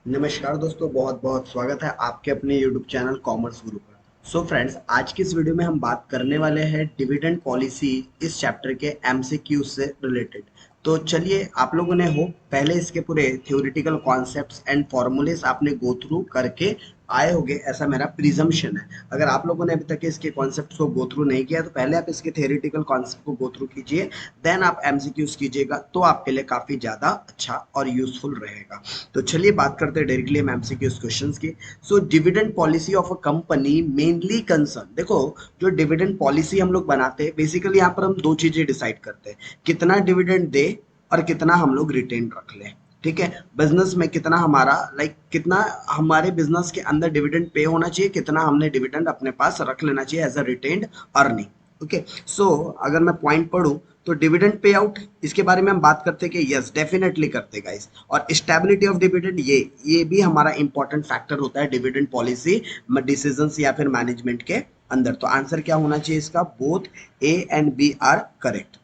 नमस्कार दोस्तों, बहुत बहुत स्वागत है आपके अपने YouTube चैनल कॉमर्स गुरु पर। सो फ्रेंड्स, आज की इस वीडियो में हम बात करने वाले हैं डिविडेंड पॉलिसी इस चैप्टर के एमसीक्यू से रिलेटेड। तो चलिए, आप लोगों ने हो पहले इसके पूरे थ्योरेटिकल कॉन्सेप्ट्स एंड फॉर्मूलेस आपने गो थ्रू करके आए होंगे, ऐसा मेरा प्रिजम्पशन है। अगर आप लोगों ने अभी तक इसके कॉन्सेप्ट्स को गो थ्रू नहीं किया तो पहले आप इसके थ्योरेटिकल कॉन्सेप्ट को गो थ्रू कीजिए, देन आप एमसीक्यूज कीजिएगा, तो आपके लिए काफी ज्यादा अच्छा और यूजफुल रहेगा। तो चलिए बात करते हैं डायरेक्टली हम एमसीक्यूज क्वेश्चंस की। So dividend policy of a company mainly concern, देखो जो डिविडेंड पॉलिसी हम लोग बनाते हैं, बेसिकली यहाँ पर हम दो चीजें डिसाइड करते हैं, कितना डिविडेंड दे और कितना हम लोग रिटेन रख लें। ठीक है, बिजनेस में कितना हमारा कितना हमारे बिजनेस के अंदर डिविडेंड पे होना चाहिए, कितना हमने डिविडेंड अपने पास रख लेना चाहिए as a retained earning. Okay, so अगर मैं पॉइंट पढ़ूं तो डिविडेंड पे आउट, इसके बारे में हम बात करते हैं कि यस डेफिनेटली करते गाइस। और स्टेबिलिटी ऑफ डिविडेंड, ये भी हमारा इंपॉर्टेंट फैक्टर होता है डिविडेंड पॉलिसी डिसीजंस या फिर मैनेजमेंट के अंदर। तो आंसर क्या होना चाहिए इसका? Both A and B are correct.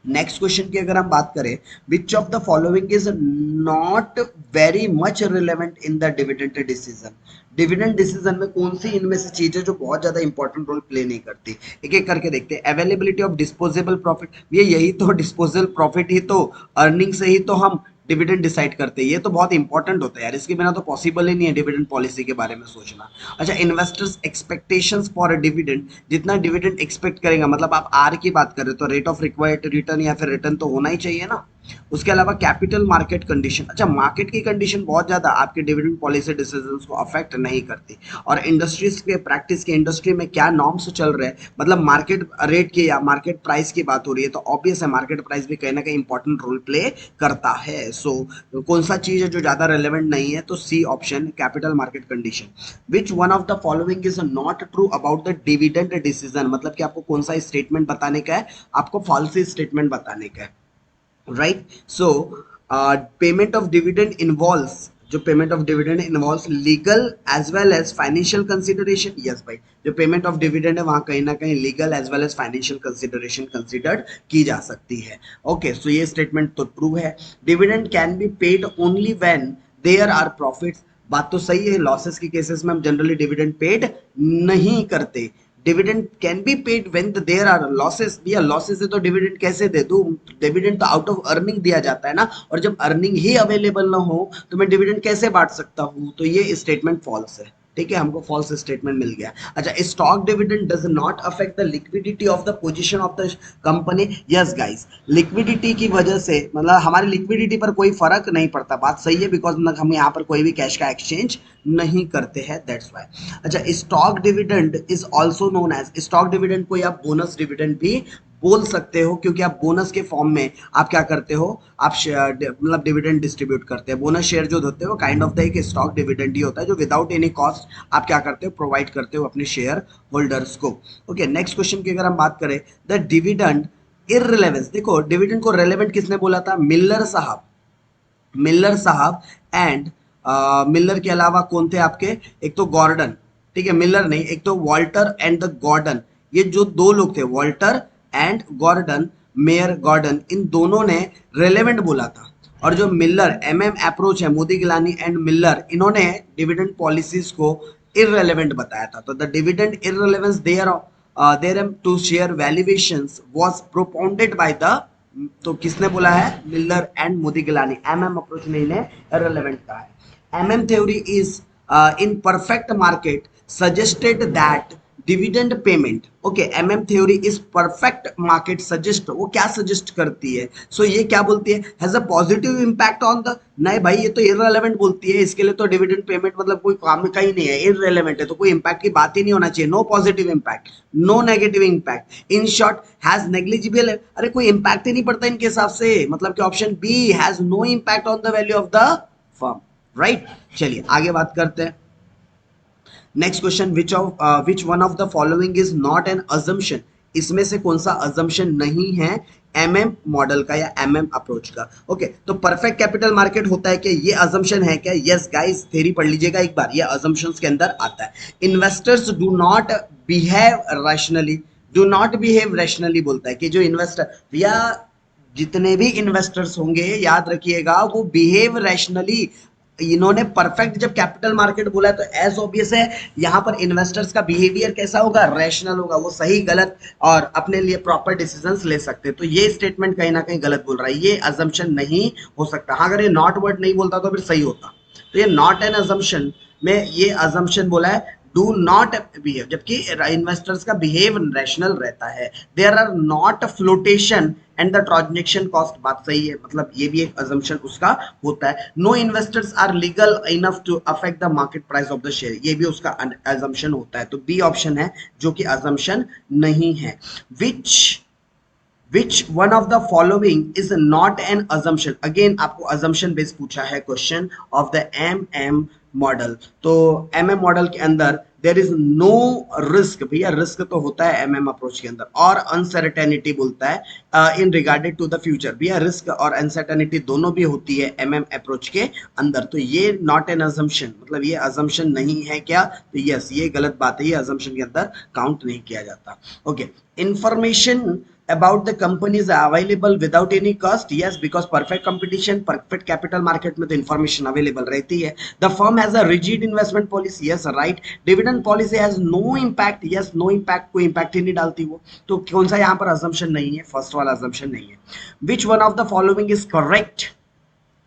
Next question की अगर हम बात करें, which of the following is not very much relevant in the dividend decision. Dividend decision में कौन सी इनमें से चीजें जो बहुत ज्यादा इंपॉर्टेंट रोल प्ले नहीं करती? एक एक करके देखते हैं। अवेलेबिलिटी ऑफ डिस्पोजेबल प्रॉफिट, ये यही तो डिस्पोजेबल प्रॉफिट ही तो, अर्निंग से ही तो हम डिविडेंड डिसाइड करते हैं। ये तो बहुत इंपॉर्टेंट होता है यार, इसके बिना तो पॉसिबल ही नहीं है डिविडेंड पॉलिसी के बारे में सोचना। अच्छा, investors expectations for a dividend, जितना डिविडेंड एक्सपेक्ट करेगा, मतलब आप आर की बात करें तो रेट ऑफ रिक्वायर्ड रिटर्न या फिर रिटर्न तो होना ही चाहिए ना। उसके अलावा कैपिटल मार्केट कंडीशन, अच्छा मार्केट की कंडीशन बहुत ज्यादा आपके डिविडेंड पॉलिसी डिसीजंस को अफेक्ट नहीं करती। और इंडस्ट्रीज के प्रैक्टिस के इंडस्ट्री में क्या नॉर्म्स चल रहे हैं, मतलब मार्केट रेट की या मार्केट प्राइस की बात हो रही है, तो ऑब्वियस है मार्केट प्राइस भी कहीं ना कहीं इंपॉर्टेंट रोल प्ले करता है। सो कौन सा चीज है जो ज्यादा रेलेवेंट नहीं है? तो C option, capital market condition. Which one of the following is not true about the dividend decision, मतलब कि आपको कौन सा स्टेटमेंट बताने का है? आपको फॉल्स स्टेटमेंट बताने का है, right. So payment of dividend involves, जो payment of dividend involves legal as well as financial consideration. Yes भाई, जो पेमेंट ऑफ डिविडेंड है वहां कहीं ना कहीं legal as well as financial consideration considered की जा सकती है। ओके, सो ये स्टेटमेंट तो ट्रू है। Dividend can be paid only when there are profits, बात तो सही है। लॉसेस के केसेस में हम जनरली डिविडेंड पेड नहीं करते। Dividend can be paid when there are losses, भैया लॉसेस है तो डिविडेंड कैसे दे दूं? डिविडेंड तो आउट ऑफ अर्निंग दिया जाता है ना, और जब अर्निंग ही अवेलेबल ना हो तो मैं डिविडेंड कैसे बांट सकता हूं? तो ये स्टेटमेंट फॉल्स है। ठीक है, हमको फॉल्स स्टेटमेंट मिल गया। अच्छा, stock dividend does not affect the liquidity of the position of the company. Yes guys, liquidity की वजह से, मतलब हमारी लिक्विडिटी पर कोई फर्क नहीं पड़ता, बात सही है, बिकॉज हम यहाँ पर कोई भी कैश का एक्सचेंज नहीं करते हैं, दैट्स वाई। अच्छा, stock dividend is also known as, stock dividend को आप बोनस डिविडेंड भी बोल सकते हो, क्योंकि आप बोनस के फॉर्म में आप क्या करते हो? आप मतलब डिविडेंड डिस्ट्रीब्यूट करते हैं। बोनस शेयर जो होते हैं वो काइंड ऑफ द एक स्टॉक डिविडेंड ही होता है, जो विदाउट एनी कॉस्ट आप क्या करते हो? प्रोवाइड करते हो अपने शेयर होल्डर्स को। ओके, नेक्स्ट क्वेश्चन की अगर हम बात करें, द डिविडेंड इररिलेवेंस, देखो डिविडेंड को रेलेवेंट किसने बोला था? मिलर साहब। मिलर साहब एंड मिलर के अलावा कौन थे आपके? एक तो गॉर्डन, ठीक है, मिलर नहीं, एक तो वॉल्टर एंड द गॉर्डन, ये जो दो लोग थे, Walter and Gordon, Mayer Gordon, इन दोनों ने रेलेवेंट बोला था। और जो मिलर अप्रोच है, मोदी गिलानी एंड मिलर, इन्होंने डिविडेंड पॉलिसीज को इररेलेवेंट बताया था। तो the dividend irrelevance there to share valuations was propounded by the, तो किसने बोला है? Miller and Modigliani. Approach ने इन्हें इररिलेवेंट कहा है। Theory is in perfect market suggested that dividend payment, okay, theory is perfect market suggest, वो क्या सजेस्ट करती है? सो ये क्या बोलती है? Has a positive impact on the, नहीं भाई ये तो इररिलेवेंट बोलती है, इसके लिए तो डिविडेंड पेमेंट मतलब कोई काम का ही नहीं है, इररिलेवेंट है, तो कोई इंपैक्ट की बात ही नहीं होना चाहिए। No positive impact, no negative impact, in short has negligible, अरे कोई इंपैक्ट ही नहीं पड़ता इनके हिसाब से, मतलब कि option B has no impact on the value of the firm, right. चलिए आगे बात करते हैं। Next question, which one of the following is not an assumption, इसमें से कौन सा अजम्पशन नहीं है मॉडल का या अप्रोच का? ओके, तो परफेक्ट कैपिटल मार्केट होता है क्या? ये अजम्पशन है क्या? यस गाइस, थ्योरी पढ़ लीजिएगा एक बार, ये अजम्पशंस के अंदर आता है। Investors do not behave rationally, do not behave rationally बोलता है कि जो इन्वेस्टर, या जितने भी इन्वेस्टर्स होंगे याद रखिएगा वो बिहेव रैशनली, इन्होंने परफेक्ट जब कैपिटल मार्केट बोला है तो एज ऑब्वियस है यहाँ पर इन्वेस्टर्स का बिहेवियर कैसा होगा, रैशनल होगा, वो सही गलत और अपने लिए प्रॉपर डिसीजंस ले सकते हैं। तो ये स्टेटमेंट कहीं ना कहीं गलत बोल रहा है, ये अजम्पशन नहीं हो सकता। हाँ, अगर ये नॉट वर्ड नहीं बोलता तो फिर सही होता। तो ये नॉट एन अजम्पशन में ये अजम्पशन बोला है डू नॉट बिहेव, जबकि इन्वेस्टर्स का बिहेव रैशनल रहता है। There are not flotation and the transaction cost, बात सही है, मतलब ये भी एक अजम्पशन उसका होता है। No investors are legal enough to affect the market price of the share, ये भी उसका अजम्पशन होता है। तो बी ऑप्शन है जो कि अजम्पशन नहीं है। Which one of the following is not an assumption? Again आपको assumption based पूछा है question of the MM model. तो MM मॉडल के अंदर देर इज नो रिस्क, भैया रिस्क तो होता है MM अप्रोच के अंदर, और अनसर्टेनिटी बोलता है इन रिगार्डेड टू द फ्यूचर, भैया रिस्क और अनसर्टेनिटी दोनों भी होती है MM अप्रोच के अंदर। तो ये नॉट एन अजम्पशन, मतलब ये अजम्पशन नहीं है क्या? तो यस, ये गलत बात है, ये अजम्पशन के अंदर काउंट नहीं किया जाता। Okay, information about the company is available without any cost, yes, because perfect competition, perfect capital market में तो information available रहती है। The firm has a rigid investment policy, yes, right. Dividend policy has no impact, yes, no impact, कोई impact ही नहीं डालती वो। तो कौन सा यहाँ पर assumption नहीं है? फर्स्ट वाला assumption नहीं है। Which one of the following is correct?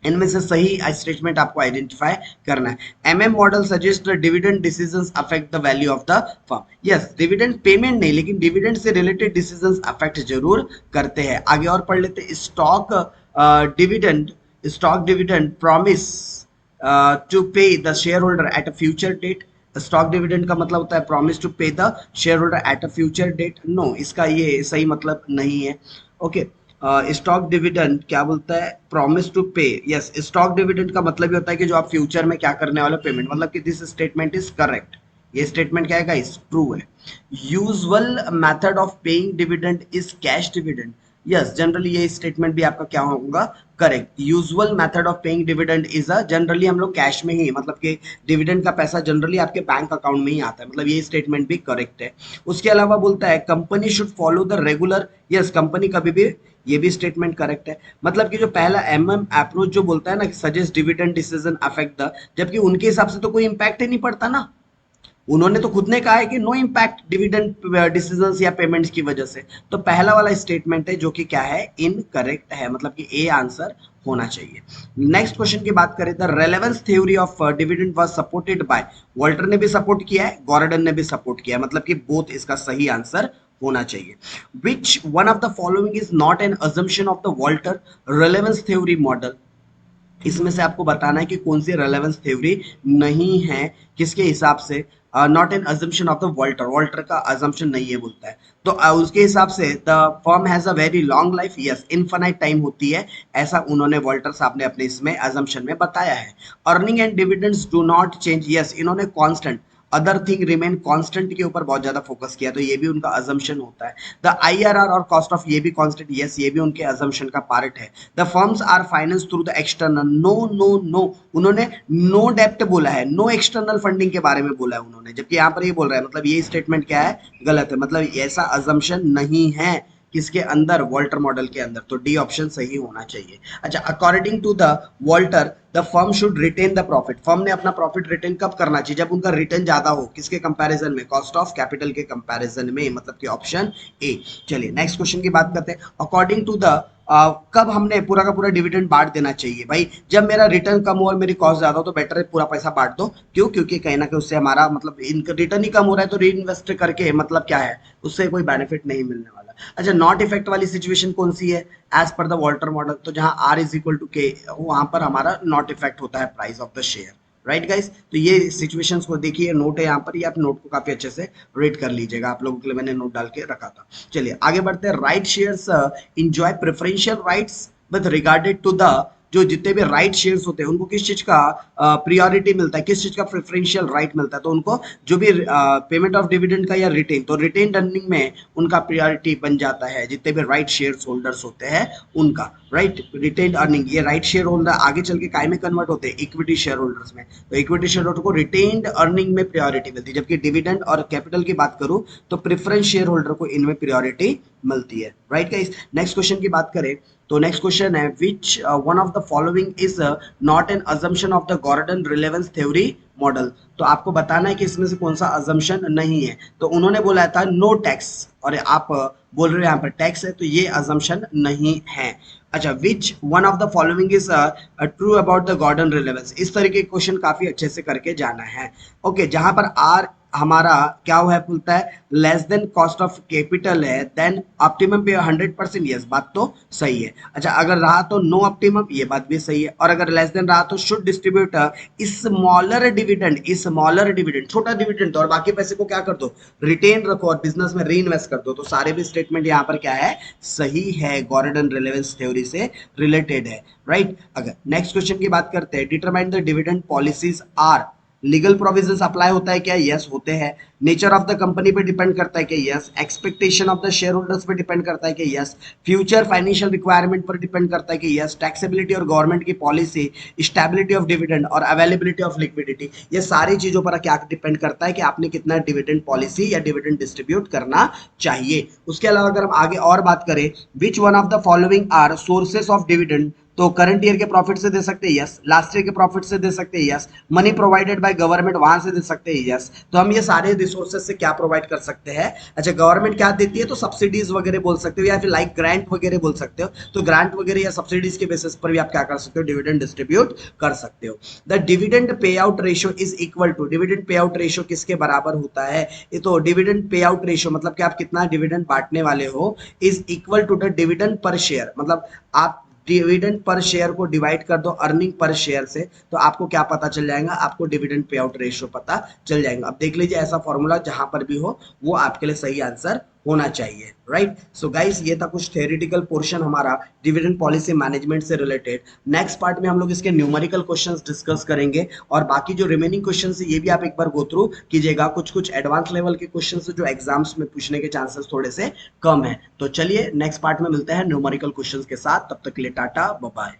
इनमें से सही स्टेटमेंट आपको आइडेंटिफाई करना है। MM model suggest dividend decisions affect the value of the firm, yes, dividend payment नहीं, लेकिन डिविडेंड से रिलेटेड डिसीजंस अफेक्ट जरूर करते हैं। आगे और पढ़ लेते हैं। Stock dividend promise to pay the share holder at a future date. Stock dividend का मतलब होता है promise to pay the share holder at a future date. No, इसका ये सही मतलब नहीं है। ओके, स्टॉक डिविडेंड क्या बोलता है? प्रॉमिस टू पे, यस, स्टॉक डिविडेंड का मतलब ये होता है कि जो आप फ्यूचर में क्या करने वाले पेमेंट, मतलब कि दिस स्टेटमेंट इज करेक्ट, ये स्टेटमेंट क्या है गाइस? ट्रू है। Usual method of paying dividend is cash dividend, yes, generally ये स्टेटमेंट भी आपका क्या होगा? Correct. Usual method of paying dividend is a, generally हम लोग कैश में ही, मतलब कि डिविडेंड का पैसा जनरली आपके बैंक अकाउंट में ही आता है, मतलब ये स्टेटमेंट भी करेक्ट है। उसके अलावा बोलता है company should follow the regular, yes, company कभी भी, ये भी स्टेटमेंट करेक्ट है। मतलब कि जो पहला एमएम अप्रोच जो बोलता है ना, suggest dividend decision affect the, जबकि उनके हिसाब से तो कोई इंपैक्ट ही नहीं पड़ता ना, उन्होंने तो खुद ने कहा है कि नो इम्पैक्ट डिविडेंड डिसीजंस या पेमेंट्स की वजह से। तो पहला वाला स्टेटमेंट है जो कि क्या है? इनकरेक्ट है, मतलब कि ए आंसर होना चाहिए। नेक्स्ट क्वेश्चन की बात करें, the relevance theory of dividend was supported by, Walter ने भी सपोर्ट किया है, गॉर्डन ने भी सपोर्ट किया है, मतलब कि बोथ इसका सही आंसर होना चाहिए। विच one of the following is not an assumption of the Walter relevance theory model? इसमें से आपको बताना है कि कौन सी रेलेवेंस थ्योरी नहीं है, किसके हिसाब से? Not an assumption of the Walter, Walter का अजम्पशन नहीं है बोलता है। तो उसके हिसाब से the firm has a very long life, yes, infinite time होती है, ऐसा उन्होंने वॉल्टर साहब ने अपने इसमें अजम्पशन में बताया है। Earning and dividends do not change, yes, इन्होंने constant, other thing remain constant के ऊपर बहुत ज्यादा फोकस किया, तो ये भी उनका अजम्पशन होता है। द आईआरआर और कॉस्ट ऑफ, ये भी कांस्टेंट, यस, ये भी उनके अजम्पशन का पार्ट है। The firms are finance through the external, no no no, उन्होंने नो डेप्ट बोला है, नो एक्सटर्नल फंडिंग के बारे में बोला है उन्होंने, जबकि यहाँ पर ये बोल रहा है, मतलब ये स्टेटमेंट क्या है? गलत है, मतलब ऐसा अजम्पशन नहीं है किसके अंदर? वॉल्टर मॉडल के अंदर। तो डी ऑप्शन सही होना चाहिए। अच्छा, according to the Walter the firm should retain the profit, firm ने अपना प्रॉफिट रिटेन कब करना चाहिए? जब उनका रिटर्न ज्यादा हो, किसके कंपैरिजन में? कॉस्ट ऑफ कैपिटल के कंपैरिजन में, मतलब कि ऑप्शन ए। चलिए नेक्स्ट क्वेश्चन की बात करते हैं। अकॉर्डिंग टू द कब हमने पूरा का पूरा डिविडेंड बांट देना चाहिए? भाई जब मेरा रिटर्न कम हो और मेरी कॉस्ट ज्यादा हो तो बेटर है पूरा पैसा बांट दो। क्यों? क्योंकि कहीं ना कहीं उससे हमारा मतलब इनका रिटर्न ही कम हो रहा है, तो री इन्वेस्ट करके मतलब क्या है, उससे कोई बेनिफिट नहीं मिलने वाला। अच्छा, नॉट इफेक्ट वाली सिचुएशन कौन सी है as per the Walter model? तो जहां आर इज इक्वल टू के, वहां पर हमारा नॉट इफेक्ट होता है price of the share, right guys? तो ये सिचुएशंस को देखिए, नोट है यहाँ पर, ये आप नोट को काफी अच्छे से रीड कर लीजिएगा, आप लोगों के लिए मैंने नोट डाल के रखा था। चलिए आगे बढ़ते हैं। Right shares enjoy preferential rights with regarded to the, जो जितने भी राइट शेयर्स होते हैं उनको किस चीज का प्रियोरिटी मिलता है, किस चीज का प्रेफरेंशियल राइट मिलता है? तो उनको जो भी पेमेंट ऑफ डिविडेंड का या रिटेन, तो रिटेन अर्निंग में उनका प्रियोरिटी बन जाता है, जितने भी राइट शेयर्स होल्डर्स होते हैं उनका, राइट, रिटेन अर्निंग। ये राइट शेयर होल्डर आगे चल के काय में कन्वर्ट होते हैं? इक्विटी शेयर होल्डर्स में। तो इक्विटी शेयर होल्डर को रिटेन्ड अर्निंग में प्रियोरिटी मिलती है, जबकि डिविडेंड और कैपिटल की बात करूं तो प्रेफरेंस शेयर होल्डर को इनमें प्रियोरिटी मिलती है, राइट गाइस? नेक्स्ट क्वेश्चन की बात करें, तो नेक्स्ट क्वेश्चन है which one of the following is not an assumption of the Gordon relevance theory model. तो आपको बताना है कि इसमें से कौन सा अजम्पशन नहीं है। तो उन्होंने बोला था नो टैक्स और आप बोल रहे हो यहाँ पर टैक्स है, तो ये अजम्पशन नहीं है। अच्छा, which one of the following is true about the Gordon relevance. इस तरीके के क्वेश्चन काफी अच्छे से करके जाना है। ओके, जहां पर आर हमारा क्या हुआ है बोलता है less than cost of capital है, देन ऑप्टिमम पे 100%, यस बात तो सही है। अच्छा, अगर रहा तो नो ऑप्टिमम, ये बात भी सही है। और अगर लेस देन रहा तो should distribute smaller dividend, smaller dividend छोटा डिविडेंड दो और बाकी पैसे को क्या कर दो, रिटेन रखो और बिजनेस में री इन्वेस्ट कर दो। तो सारे भी स्टेटमेंट यहाँ पर क्या है, सही है, गॉर्डन रिलेवेंस थ्योरी से रिलेटेड है, राइट। अगर नेक्स्ट क्वेश्चन की बात करते हैं, determine the dividend policies are legal provisions apply होता है क्या, यस होते हैं। नेचर ऑफ द कंपनी पे डिपेंड करता है कि yes. Expectation of the share holders पे डिपेंड करता है कि यस। फ्यूचर फाइनेंशियल रिक्वायरमेंट पर डिपेंड करता है कि यस। टैक्सेबिलिटी और गवर्नमेंट की पॉलिसी, स्टेबिलिटी ऑफ डिविडेंड और अवेलेबिलिटी ऑफ लिक्विडिटी, ये सारी चीजों पर क्या डिपेंड करता है कि आपने कितना डिविडेंड पॉलिसी या डिविडेंड डिस्ट्रीब्यूट करना चाहिए। उसके अलावा अगर हम आगे और बात करें, which one of the following are sources of dividend, तो करंट ईयर के प्रॉफिट से दे सकते हैं यस, लास्ट ईयर के प्रॉफिट से दे सकते हैं yes, money provided by government वहां से दे सकते हैं यस। तो हम ये सारे रिसोर्सेज से क्या प्रोवाइड कर सकते हैं, अच्छा गवर्नमेंट क्या देती है तो सब्सिडीज वगैरह बोल सकते हो या फिर लाइक ग्रांट वगैरह बोल सकते हो। तो ग्रांट वगैरह या सब्सिडीज के बेसिस पर भी आप क्या कर सकते हो, डिविडेंड डिस्ट्रीब्यूट कर सकते हो। The dividend pay out ratio is equal to, dividend pay out ratio किसके बराबर होता है, ये तो डिविडेंड पे आउट रेशियो मतलब कि आप कितना डिविडेंड बांटने वाले हो, is equal to the dividend per share, मतलब आप डिविडेंड पर शेयर को डिवाइड कर दो अर्निंग पर शेयर से, तो आपको क्या पता चल जाएगा, आपको डिविडेंड पे आउट रेशियो पता चल जाएगा। अब देख लीजिए ऐसा फॉर्मूला जहां पर भी हो वो आपके लिए सही आंसर होना चाहिए, राइट। सो गाइस, ये था कुछ थ्योरेटिकल पोर्शन हमारा डिविडेंड पॉलिसी मैनेजमेंट से रिलेटेड। नेक्स्ट पार्ट में हम लोग इसके न्यूमेरिकल क्वेश्चंस डिस्कस करेंगे और बाकी जो रिमेनिंग क्वेश्चंस है ये भी आप एक बार गो थ्रू कीजिएगा। कुछ कुछ एडवांस लेवल के क्वेश्चंस जो एग्जाम्स में पूछने के चांसेस थोड़े से कम है। तो चलिए नेक्स्ट पार्ट में मिलते हैं न्यूमेरिकल क्वेश्चंस के साथ, तब तक के लिए टाटा बाय बाय।